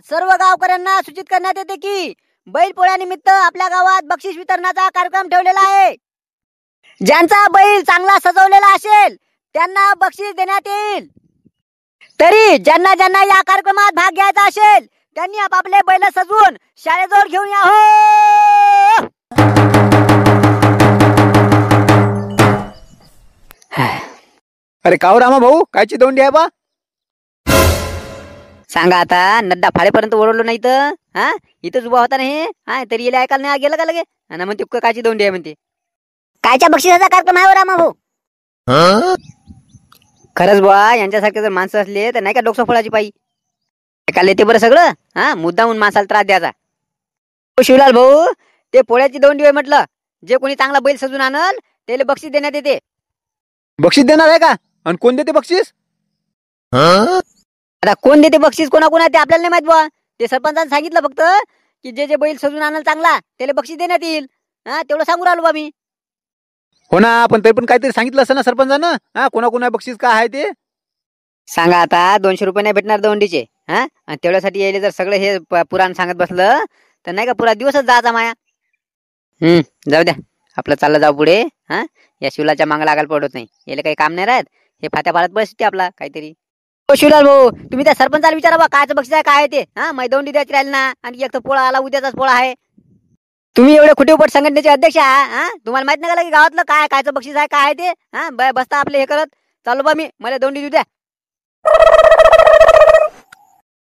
सर्व गावकऱ्यांना सूचित करण्यात येते की बैलपोळ्यानिमित्त आपल्या गावात बक्षीस वितरणाचा कार्यक्रम ठेवलेला आहे. ज्यांचा बैल चांगला सजवलेला असेल त्यांना बक्षीस देण्यात येईल. तरी ज्यांना ज्यांना या कार्यक्रमात भाग घ्यायचा असेल त्यांनी आपापले बैल सजवून शाळेजवळ घेऊन या हो. अरे काव रामा भाऊ, कायची दोंडी आहे बा? सांगा आता, नड्डा फाळेपर्यंत ओढवलो नाही तर इथंच उभा होता नाही. तरी येले ऐकायला नाही गेलं का लगे? आणि म्हणते कायची दोंडी आहे म्हणते. कायच्या बक्षिसाचा कार्यक्रम आहे रामा भाऊ? खरंच बुवा, यांच्यासारखे जर माणसं असले तर नाही का डोकं फोडायची पायी. ऐकायला येते बरं सगळं. मुद्दामून माणसाला त्रास द्यायचा. शिवलाल भाऊ, ते पोळ्याची दोंडी आहे म्हटलं. जे कोणी चांगला बैल सजून आणल त्याला बक्षीस देण्यात येते. बक्षीस देणार आहे का? आणि कोण देते बक्षीस? आता कोण देते बक्षीस, कोणा ते आपल्याला नाही माहित बुवा. ते सरपंचाने सांगितलं फक्त की जे जे बैल सजून आणल चांगला त्याला बक्षीस देण्यात येईल. तेवढं सांगू राहिलो बा मी. हो ना, पण तरी पण काहीतरी सांगितलं असं ना सरपंचानं. कोणा बक्षीस काय आहे ते सांगा. आता 200 रुपये नाही भेटणार दोंडीचे. आणि तेवढ्यासाठी यायले जर सगळं हे पुराण सांगत बसलं तर नाही का पुरा दिवसच जायचा माया. जाऊ द्या, आपलं चाललं जाऊ पुढे. या शिवलाच्या मागं लागायला पडत नाही. याला काही काम नाही राहत. हे फात्या पाळत बसते आपला काहीतरी. हो शिवलाल भाऊ, तुम्ही त्या सरपंचाला विचारा बा कायचं बक्षीस आहे, काय आहे ते. मै दोंडी द्यायची राहील ना. आणि एक तर पोळा आला, उद्याचाच पोळा आहे. तुम्ही एवढे कुठे उपट संघटनेचे अध्यक्ष आहात. तुम्हाला माहित नाही का की गावातलं कायचं बक्षीस आहे, काय आहे ते. बसता आपले हे करत चालू बा मी. मला दोंडी देऊ द्या.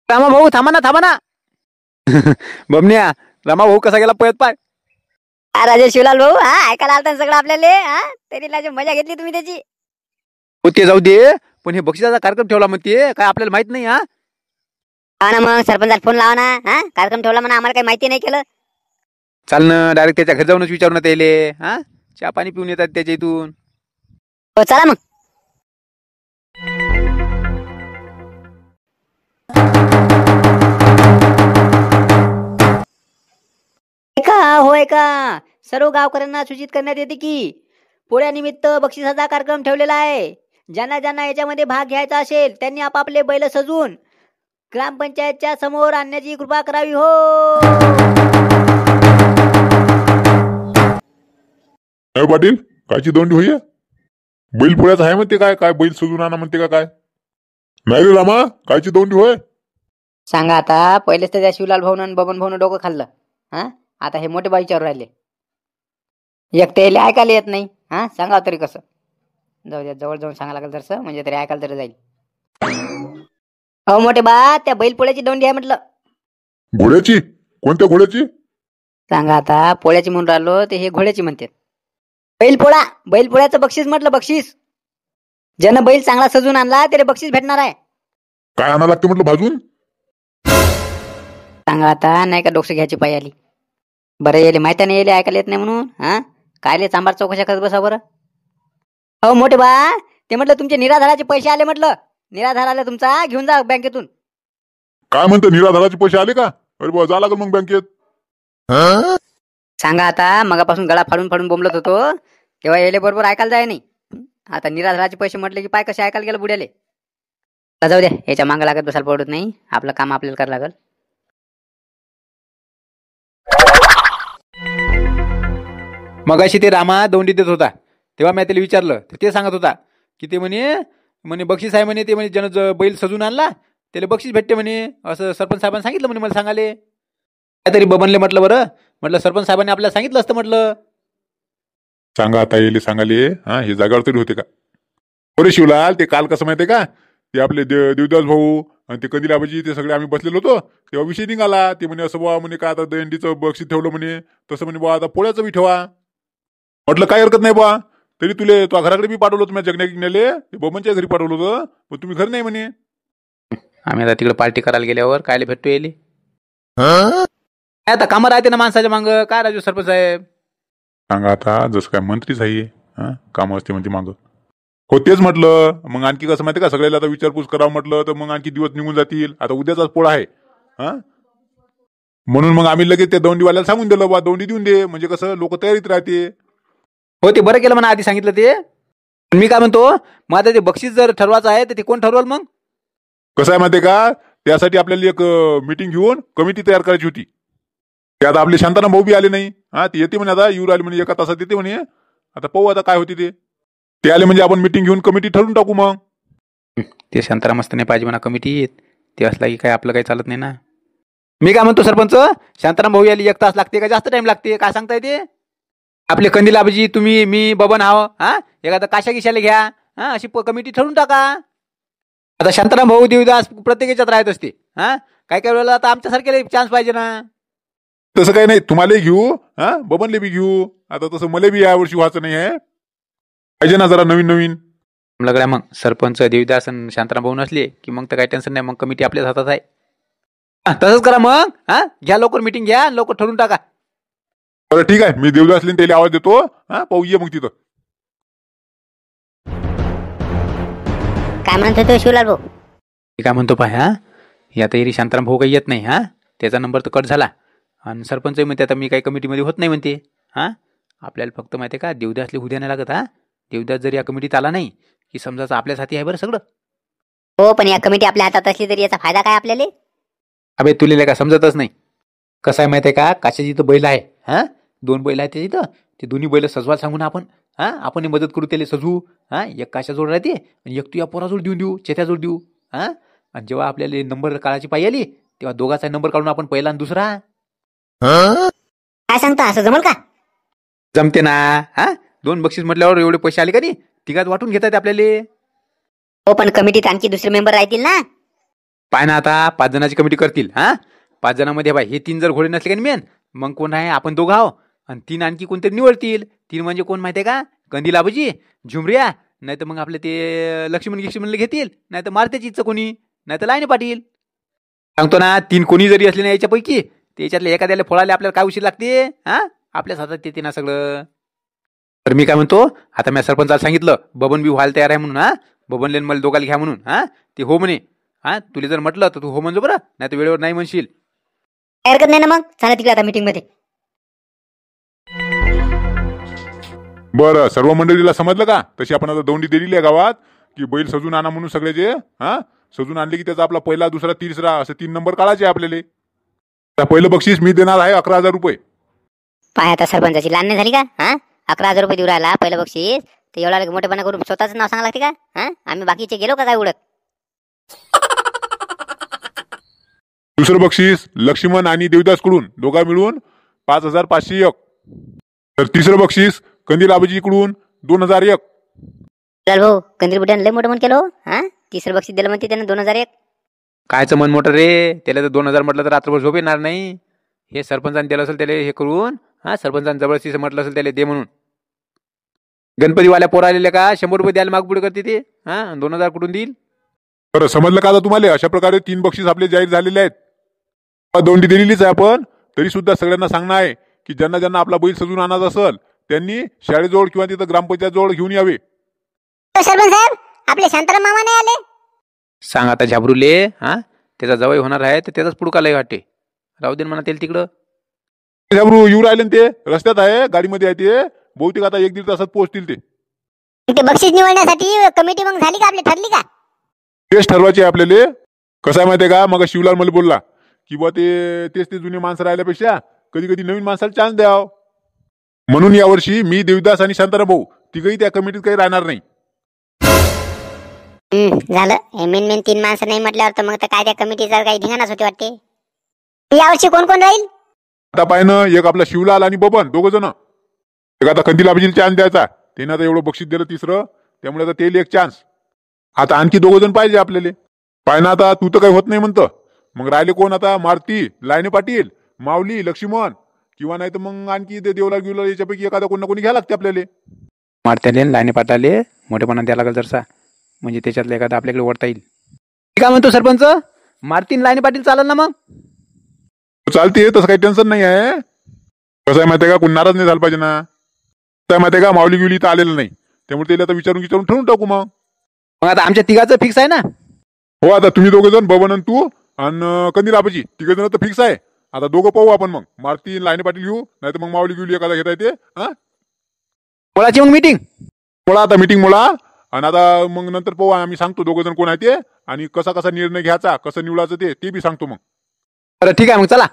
रामा भाऊ थांबा ना. बमण्या, रामा भाऊ कसा गेला पळत पाय? राजे शिवलाल भाऊ, ऐकायला आलता सगळं आपल्याला. तरी मजा घेतली तुम्ही त्याची. हो ते जाऊ दे, पण हे बक्षिसाचा कार्यक्रम ठेवला म्हणते काय आपल्याला माहित नाही. ना मग सरपंचाला फोन लावा ना. कार्यक्रम ठेवला म्हणा, आम्हाला काही माहिती नाही केलं. चाल ना, डायरेक्ट त्याच्या घरी जाऊनच विचारून त्याले. चहा पाणी पिऊन येतात त्याच्या इथून. हो चला मग. होय का, सर्व गावकऱ्यांना सूचित करण्यात येते की पोळ्यानिमित्त बक्षिसाचा कार्यक्रम ठेवलेला आहे. ज्यांना ज्यांना याच्यामध्ये भाग घ्यायचा असेल त्यांनी आपापले बैल सजवून ग्रामपंचायतच्या समोर आणण्याची कृपा करावी हो. पाटील, कायची दोंडी होई? बैल पोळ्याचं आहे म्हणते काय? काय बैल सजून आणा म्हणते का काय? नाही रे रामा, कायची दोंडी होय? सांगा आता, पहिलेच तर त्या शिवलाल भाऊन बबन भाऊन डोकं खाल्लं. आता हे मोठे बाईच्यावर राहिले. एक ते ऐकायला येत नाही. सांगा तरी कसं? जाऊ द्या, जवळ जाऊन सांगा लागेल तसं, म्हणजे तरी ऐकायला तरी जाईल. अहो मोठे बा, त्या बैल पोळ्याची दोंडी आहे म्हटलं. घोड्याची? कोणत्या घोड्याची? सांगा आता, पोळ्याची म्हणून राहिलो ते हे घोड्याची म्हणतात. बैलपोळ्याचं बक्षीस म्हटलं, बक्षीस. ज्यानं बैल चांगला सजून आणला त्याला बक्षीस भेटणार आहे. काय आणा लागते म्हटलं भाजून? सांगा आता, नाही का डोकं घ्यायची पाय आली. बरं येले माहिती नाही, येले ऐकायला येत नाही म्हणून कायले चांबार चौकशा करत बसा बरं. हो मोठे बा, ते म्हटलं तुमचे निराधाराचे पैसे आले म्हटलं. निराधार आले तुमचा, घेऊन जा बँकेतून. काय म्हणतो, निराधाराचे पैसे आले का? अरे बा, जा लागल मग बँकेत. सांगा आता, मगापासून गळा फाडून बोंबलत होतो तेव्हा येले बरोबर ऐकायला जाय नाही. आता निराधाराचे पैसे म्हटले की पाय कसे ऐकायला गेलं बुड्याले. जाऊ द्या, याच्या मागं लागत बसायला पडत नाही. आपलं काम आपल्याला करावं लागल. मगाशी ते रामा दोंडी देत होता तेव्हा मी त्याला विचारलं तर ते सांगत होता की ते म्हणे बक्षीस आहे म्हणे. ते म्हणे ज्यानं बैल सजून आणला त्याला बक्षीस भेटते म्हणे. असं सरपंच साहेबांनी सांगितलं म्हणे मला सांगाले. काहीतरी बबनले म्हटलं, बरं म्हटलं सरपंच साहेबांनी आपल्याला सांगितलं असतं म्हटलं. सांगा आता, येले सांगाले हे जागावर तरी होते का? अरे शिवलाल, ते काल कसं माहितीये का, ते आपले देवदास भाऊ आणि ते कधी लाभाजी ते सगळे आम्ही बसलेलो होतो तेव्हा विषय निघाला. ते म्हणे असं बुवा म्हणे काय आता दंडीचं बक्षीस ठेवलं म्हणे, तसं म्हणे बुवा आता पोळ्याचं बी ठेवा. म्हटलं काय हरकत नाही बुवा. तरी तुले तो घराकडे बी पाठवलं होतं, जगण्या गिगण्याले बबनच्या घरी पाठवलं होतं, पण तुम्ही घरी नाही म्हणे. आम्ही आता तिकडे पार्टी करायला गेल्यावर कायले भेटतो येले. आता कामं राहते ना माणसाच्या मांग. काय राजू सरपंच साहेब? सांगा आता, जसं काय मंत्रीच आहे, कामं असते म्हणते मागं. हो तेच म्हटलं. मग आणखी कसं माहिती का, सगळ्याला आता विचारपूस करावं म्हटलं तर मग आणखी दिवस निघून जातील. आता उद्याचाच पोळा आहे. म्हणून मग आम्ही लगेच त्या दोंडीवाल्याला सांगून दिलं बा, दोंडी देऊन दे, म्हणजे कसं लोक तयारीत राहते. हो ते बरं केलं म्हणा, आधी सांगितलं ते. मी काय म्हणतो, मग आता ते बक्षीस जर ठरवायचं आहे तर ते कोण ठरवाल मग? कसं आहे माहितीये का, त्यासाठी आपल्याला एक मीटिंग घेऊन कमिटी तयार करायची होती. ते आता आपले शांताराम भाऊ बी आले नाही. ते येते म्हणे, आता येऊ राहिले म्हणे, 1 तासात येते म्हणे. आता पाहू आता काय होते ते आले म्हणजे आपण मीटिंग घेऊन कमिटी ठरवून टाकू. मग ते शांताराम असताना पाहिजे म्हणा कमिटीत. ते असला की काय आपलं काही चालत नाही ना. मी काय म्हणतो सरपंच, शांताराम भाऊ यायला 1 तास लागते का जास्त टाइम लागते, काय सांगता येते? आपले कंदील आबाजी, तुम्ही, मी, बबन हाव, एखादा काशा गिशाला घ्या, अशी कमिटी ठरवून टाका. आता शांताराम भाऊ देवदास प्रत्येक याच्यात राहत असते. काय काय वेळेला आता आमच्यासारख्याला चान्स पाहिजे ना. तसं काही नाही, तुम्हालाही घेऊ, बबनले बी घेऊ. आता तसं मला बी यावर्षी व्हायचं नाही आहे, पाहिजे ना जरा नवीन नवीन. लगड्या मग सरपंच देवदास आणि शांताराम भाऊ नसले की मग तर काही टेन्शन नाही, मग कमिटी आपल्याच हातात आहे. तसंच करा मग. घ्या लवकर मीटिंग घ्या, लवकर ठरवून टाका. बरं ठीक आहे, मी देवदासले त्याला आवाज देतो. पाहू ये मग तिथं. काय म्हणतो तो शिवलाल भाऊ? मी काय म्हणतो पाय, हे आता एरी शांताराम भाऊ काही येत नाही. त्याचा नंबर तर कट झाला. आणि सरपंच म्हणते आता मी काही कमिटीमध्ये होत नाही म्हणते. आपल्याला फक्त माहिती आहे का, देवदासले उद्या नाही लागत. देवदास जर या कमिटीत आला नाही की समजायचं आपल्याच हाती आहे बरं सगळं. हो, पण या कमिटी आपल्या हातात असली तरी याचा फायदा काय आपल्याला? अबे तुला काय समजतच नाही. कसं आहे माहिती आहे का, काशाची तर बैल आहे. 2 बैल आहेत त्याची. ते दोन्ही बैल सजवायला सांगू ना आपण. आपण मदत करू त्याला सजवू. एक काशाजोड राहते आणि एक तू या पोराजोड देऊ, चेत्याजोड देऊ. आणि जेव्हा आपल्याला नंबर काढायची पाहिजे आली तेव्हा दोघाचा नंबर काढून आपण पहिला आणि दुसरा. काय सांगता, असं जमल का? जमते ना. 2 बक्षीस म्हटल्यावर एवढे पैसे आले का नाही, तिघात वाटून घेतात आपल्याला. हो, पण कमिटीत आणखी दुसरे मेंबर राहतील ना. पाय ना, आता 5 जणांची कमिटी करतील. 5 जणांमध्ये बाय हे 3 जर घोडे नसले का मेन, मग कोण आहे, आपण दोघं आहो. आणि 3 आणखी कोणतरी निवडतील. 3 म्हणजे कोण माहितीये का, कंदील आबाजी, झुमऱ्या, नाही तर मग आपले ते लक्ष्मणला घेतील, नाही तर मारत्याची इच्छा कोणी, नाही तर लाईने पाटील. सांगतो ना, 3 कोणी जरी असले ना याच्यापैकी, त्याच्यातल्या एखाद्याला फोडायला आपल्याला काय उशीर लागते. आपल्याच हातात येते ना सगळं. तर मी काय म्हणतो, आता मी सरपंचाला सांगितलं बबन बी व्हायला तयार आहे म्हणून. बबनले मला दोघाला घ्या म्हणून. ते हो म्हणे. तुला जर म्हटलं तर तू हो म्हणजो बरं, नाही तर वेळेवर नाही म्हणशील. काय हरकत नाही ना, मग चला तिकडे आता मीटिंग मध्ये. बरं, सर्व मंडळीला समजलं का? तशी आपण आता दौंडी दिलेली आहे गावात की बैल सजून आणा म्हणून. सगळ्याचे सजून आणले की त्याचा आपला पहिला, दुसरा, तिसरा असं 3 नंबर काढायचे आपल्याला. पहिलं बक्षीस मी देणार आहे 11,000 रुपये. पाय, आता सरपंचाची लहान नाही झाली का? 11,000 रुपये देऊ राहिला पहिलं बक्षीस, तर एवढा मोठेपणा करून स्वतःच नाव सांगा लागते का? आम्ही बाकीचे गेलो का काय उडत? दुसरं बक्षीस लक्ष्मण आणि देवदास कडून दोघा मिळून 5,501. तर तिसरं बक्षीस कंदील आबाजीकडून 2,001. भाऊ, कंदील बुड्यानं लय मोठं मन केलं. तिसरं बक्षीस दिलं म्हणते त्यानं 2,001. कायचं मन मोठं रे, त्याला तर 2,000 म्हटलं तर रात्रभर झोप येणार नाही. हे सरपंचाने दिलं असेल त्याला हे करून. सरपंचाने जबरदस्ती म्हटलं असेल त्याला दे म्हणून. गणपतीवाल्या पोर आलेले का 100 रुपये द्यायला मागपुढे करते ते. 2,000 कुठून देईल? बरं, समजलं का आता तुम्हाला? अशा प्रकारे 3 बक्षीस आपले जाहीर झालेले आहेत. दौंडी दिलेलीच आहे आपण, तरी सुद्धा सगळ्यांना सांगणं आहे की ज्यांना ज्यांना आपला बैल सजून आणायचा असेल त्यांनी शाळेजवळ किंवा तिथं ग्रामपंचायत जवळ घेऊन यावे. सरपंच साहेब, आपले शांताराम मामा नाही आले. सांग आता झाबरूले. त्याचा जवळ होणार आहे तर त्याचाच पुडकालाही वाटते. राहू दे म्हणा त्याला तिकडं. झाबरू येऊ राहिले ते, रस्त्यात आहे, गाडीमध्ये आहे ते. बहुतेक आता 1-1.5 तासात पोहोचतील ते. ते बक्षीस निवडण्यासाठी कमिटी मग झाली का आपली, ठरली का? तेच ठरवायचे आपल्याला. कसं आहे माहिती आहे का, मग शिवलाल मला बोलला की बा तेच ते जुने माणसं राहिल्यापेक्षा कधी कधी नवीन माणसाला चान्स द्याव. म्हणून यावर्षी मी, देवदास आणि शांताराम भाऊ तिघही त्या कमिटीत काही राहणार नाही. झालं, हे मेन 3 माणसं नाही म्हटल्यावर तर मग तर काय त्या कमिटीचा काही धिंगाणाच होते वाटते. यावर्षी कोण कोण राहील? आता पाहिनं, एक आपला शिवलाल आणि बबन 2 जण. एक आता कंदील आबाजीला चान्स द्यायचा, त्यानं आता एवढं बक्षीस दिलं तिसरं, त्यामुळे आता तेल 1 चान्स. आता आणखी 2 जण पाहिजे आपल्याला. पाहिनं आता तू तर काही होत नाही म्हणतं, मग राहिले कोण आता? मारुती, लायने पाटील, माऊली, लक्ष्मण, किंवा नाही तर मग आणखी देवला गिवला याच्यापैकी एखादा कोण ना कोणी घ्या लागते आपल्याला. मारत्याले लाईने पाटाले मोठेपणा द्यायला लागेल जरसा, म्हणजे त्याच्यातलं एखादा आपल्याकडे वरता येईल. काय म्हणतो सरपंच, मारतीन लाईने पाटील चालेल ना? मग चालते, तसं काही टेन्शन नाही आहे. कसं आहे माहिती आहे का, कोण नाराज नाही झालं पाहिजे ना. काय माहिती आहे का, माऊली गिवली तर आलेलं नाही, त्यामुळे त्याला आता विचारून ठरवून टाकू. मग आता आमच्या तिघाचं फिक्स आहे ना? हो, आता तुम्ही 2 जण, बबन आणि तू आणि कंदील आबाजी 3 जण तर फिक्स आहे. आता 2 पाहू आपण. मग मारुती लाईने पाटील घेऊ, नाही तर मग माऊली गिवली एखादा घेता येते. बोलाची मग मीटिंग मोळा, आता मीटिंग मोळा. आणि आता मग नंतर पाहू, आम्ही सांगतो 2 जण कोण आहे ते, आणि कसा कसा निर्णय घ्यायचा, कसं निवडायचं ते बी सांगतो मग. बरं ठीक आहे मग चला.